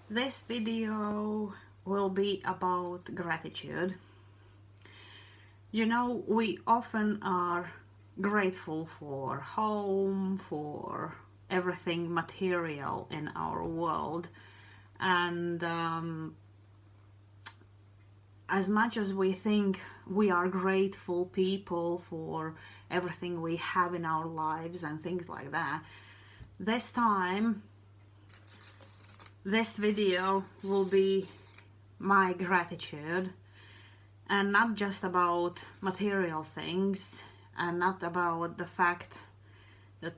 This video will be about gratitude. We often are grateful for home, for everything material in our world, and as much as we think we are grateful people for everything we have in our lives and things like that, this time this video will be my gratitude, and not just about material things, and not about the fact that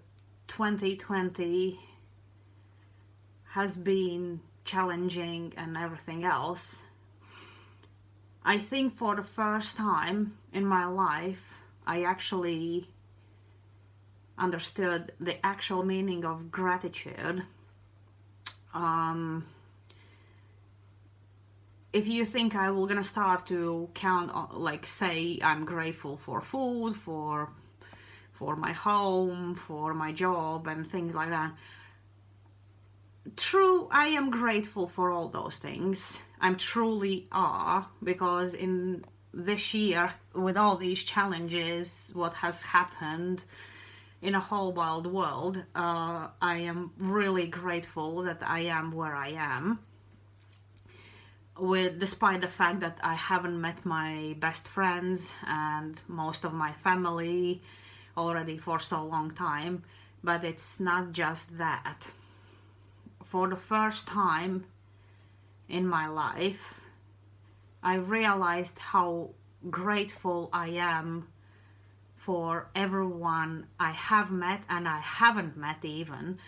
2020 has been challenging and everything else. I think for the first time in my life, I actually understood the actual meaning of gratitude. If you think I will gonna start to count, like say I'm grateful for food, for my home, for my job and things like that. True, I am grateful for all those things. I'm truly are, because in this year, with all these challenges, what has happened in a whole wild world, I am really grateful that I am where I am. Despite the fact that I haven't met my best friends and most of my family already for so long time, but it's not just that. For the first time in my life, I realized how grateful I am for everyone I have met and I haven't met even.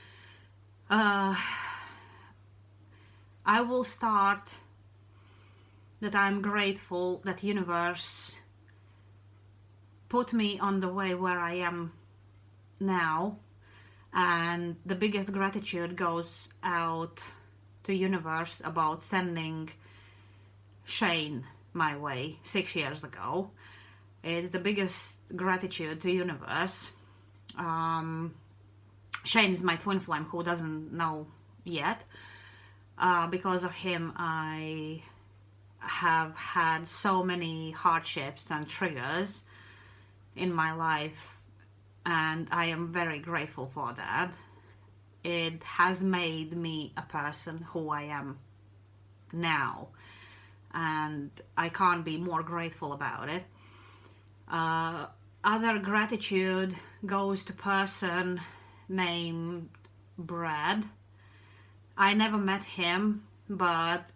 I will start that I'm grateful that universe put me on the way where I am now, and the biggest gratitude goes out to universe about sending Shane my way 6 years ago. It's the biggest gratitude to universe. Shane is my twin flame who doesn't know yet. Because of him, I have had so many hardships and triggers in my life, and I am very grateful for that. It has made me a person who I am now, and I can't be more grateful about it. Other gratitude goes to person named Brad. I never met him, but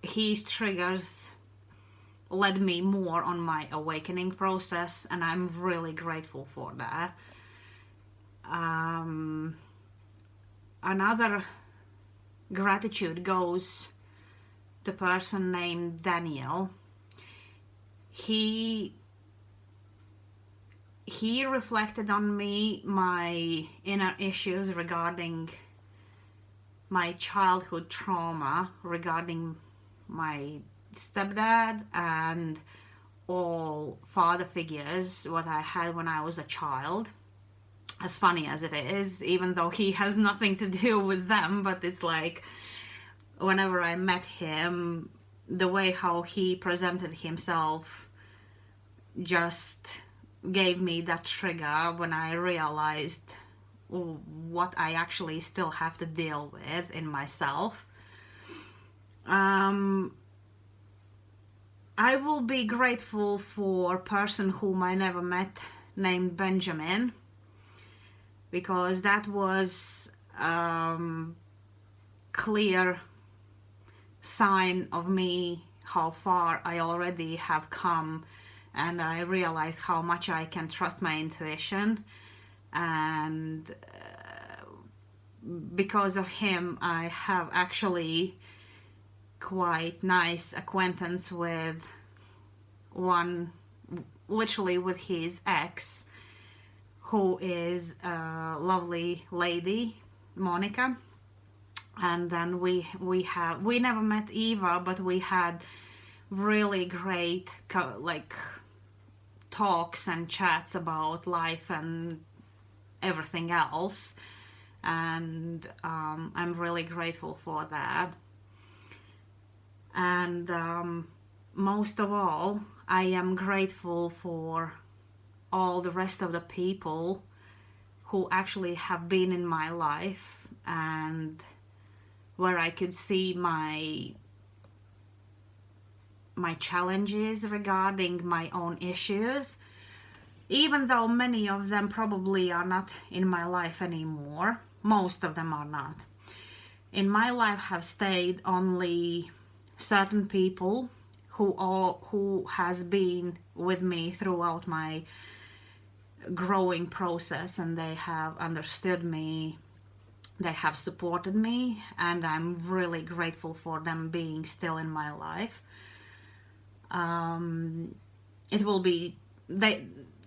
his triggers led me more on my awakening process, and I'm really grateful for that. Another gratitude goes to person named Daniel. He reflected on me my inner issues regarding my childhood trauma, regarding my stepdad and all father figures what I had when I was a child. As funny as it is, even though he has nothing to do with them, but it's like whenever I met him, the way how he presented himself just gave me that trigger when I realized what I actually still have to deal with in myself. I will be grateful for a person whom I never met named Benjamin, because that was clear sign of me how far I already have come, and I realized how much I can trust my intuition, and because of him I have actually quite nice acquaintance with one, literally with his ex, who is a lovely lady, Monica. And then we never met Eva, but we had really great talks and chats about life and everything else. and I'm really grateful for that. And most of all, I am grateful for all the rest of the people who actually have been in my life, and where I could see my challenges regarding my own issues, even though many of them probably are not in my life anymore. Most of them are not. In my life have stayed only certain people who has been with me throughout my growing process, and they have understood me, they have supported me, and I'm really grateful for them being still in my life. It will be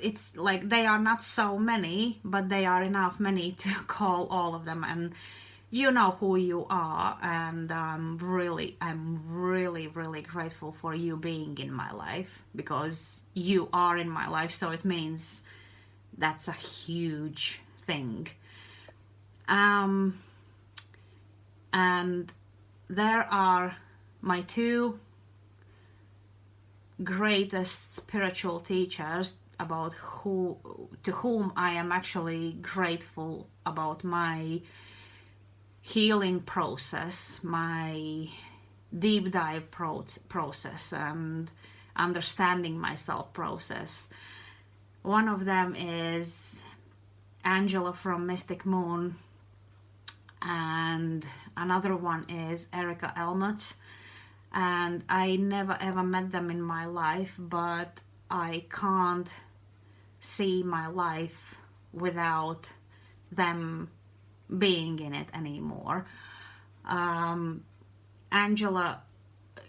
it's like they are not so many, but they are enough many to call all of them, and you know who you are, and I'm really grateful for you being in my life, because you are in my life, so it means that's a huge thing. And there are my two greatest spiritual teachers to whom I am actually grateful about my healing process, my deep dive process, and understanding myself process. One of them is Angela from Mystic Moon, and another one is Erica Elmott. And I never ever met them in my life, but I can't see my life without them being in it anymore. Angela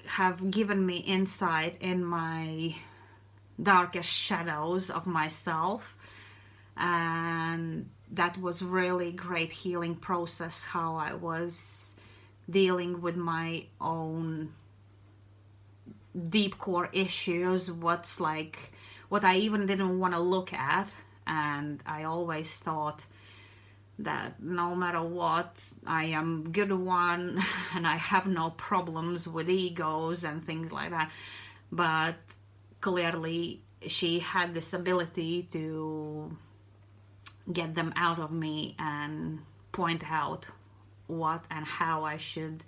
have given me insight in my darkest shadows of myself, and that was really great healing process, how I was dealing with my own deep core issues, what I even didn't want to look at. And I always thought that no matter what, I am good one and I have no problems with egos and things like that. But clearly she had this ability to get them out of me and point out what and how I should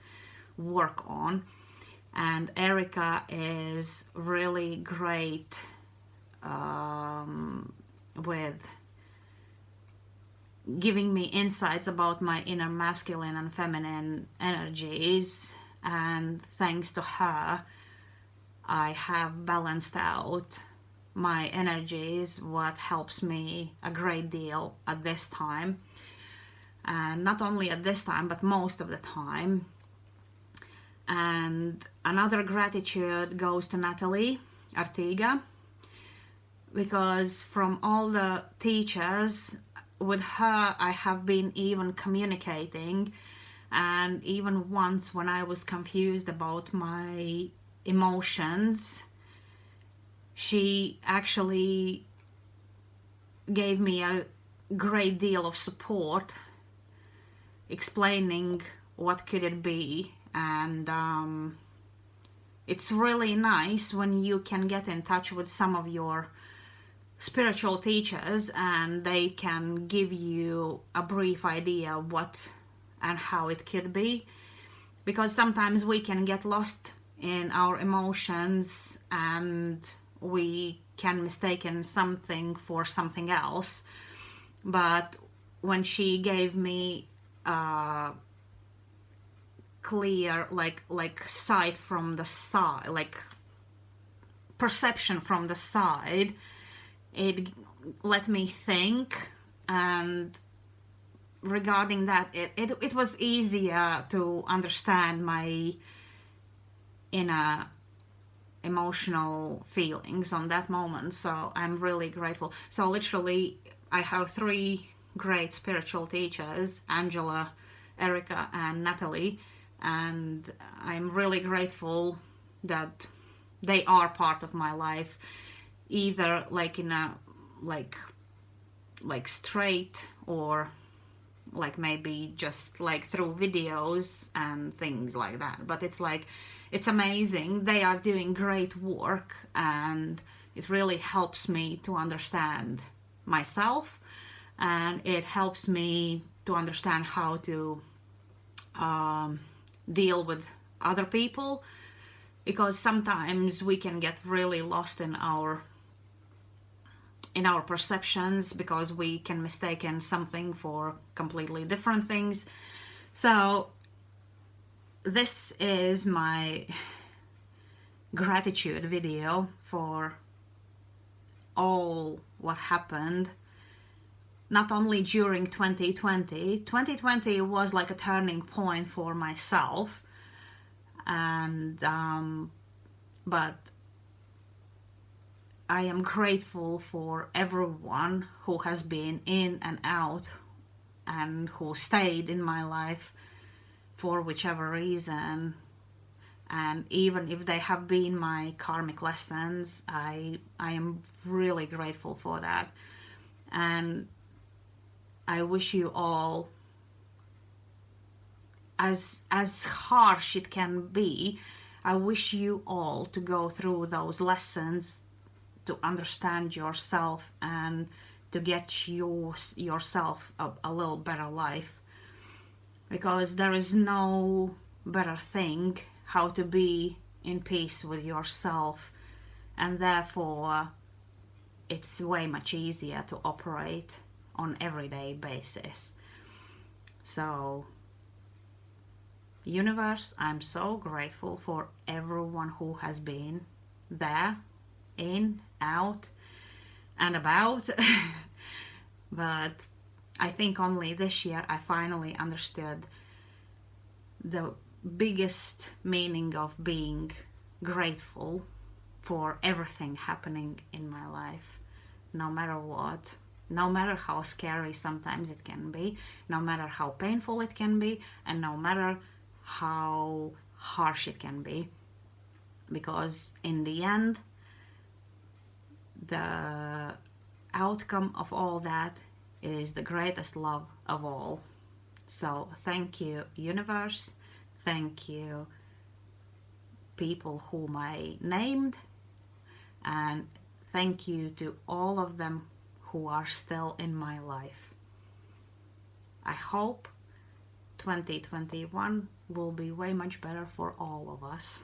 work on. And Erica is really great with giving me insights about my inner masculine and feminine energies, and thanks to her I have balanced out my energies, what helps me a great deal at this time, and not only at this time but most of the time. And another gratitude goes to Natalie Artiga, because from all the teachers, with her I have been even communicating. And even once when I was confused about my emotions, she actually gave me a great deal of support, explaining what could it be. And it's really nice when you can get in touch with some of your spiritual teachers and they can give you a brief idea what and how it could be, because sometimes we can get lost in our emotions and we can mistaken something for something else. But when she gave me clear like sight from the side, like perception from the side, it let me think, and regarding that it was easier to understand my inner emotional feelings on that moment. So I'm really grateful. So literally I have three great spiritual teachers, Angela, Erica and Natalie, and I'm really grateful that they are part of my life, either like in a like straight or like maybe just like through videos and things like that. But it's like, it's amazing. They are doing great work, and it really helps me to understand myself, and it helps me to understand how to deal with other people, because sometimes we can get really lost in our perceptions, because we can mistaken something for completely different things. So this is my gratitude video for all what happened, not only during 2020. 2020 was like a turning point for myself, and but I am grateful for everyone who has been in and out and who stayed in my life for whichever reason. And even if they have been my karmic lessons, I am really grateful for that. And I wish you all, as harsh it can be, I wish you all to go through those lessons to understand yourself and to get yourself a little better life, because there is no better thing how to be in peace with yourself, and therefore it's way much easier to operate on everyday basis. So universe, I'm so grateful for everyone who has been there, in, out, and about. But I think only this year I finally understood the biggest meaning of being grateful for everything happening in my life, no matter what, no matter how scary sometimes it can be, no matter how painful it can be, and no matter how harsh it can be. Because in the end, the outcome of all that is the greatest love of all. So thank you, universe. Thank you, people whom I named. And thank you to all of them who are still in my life. I hope 2021 will be way much better for all of us.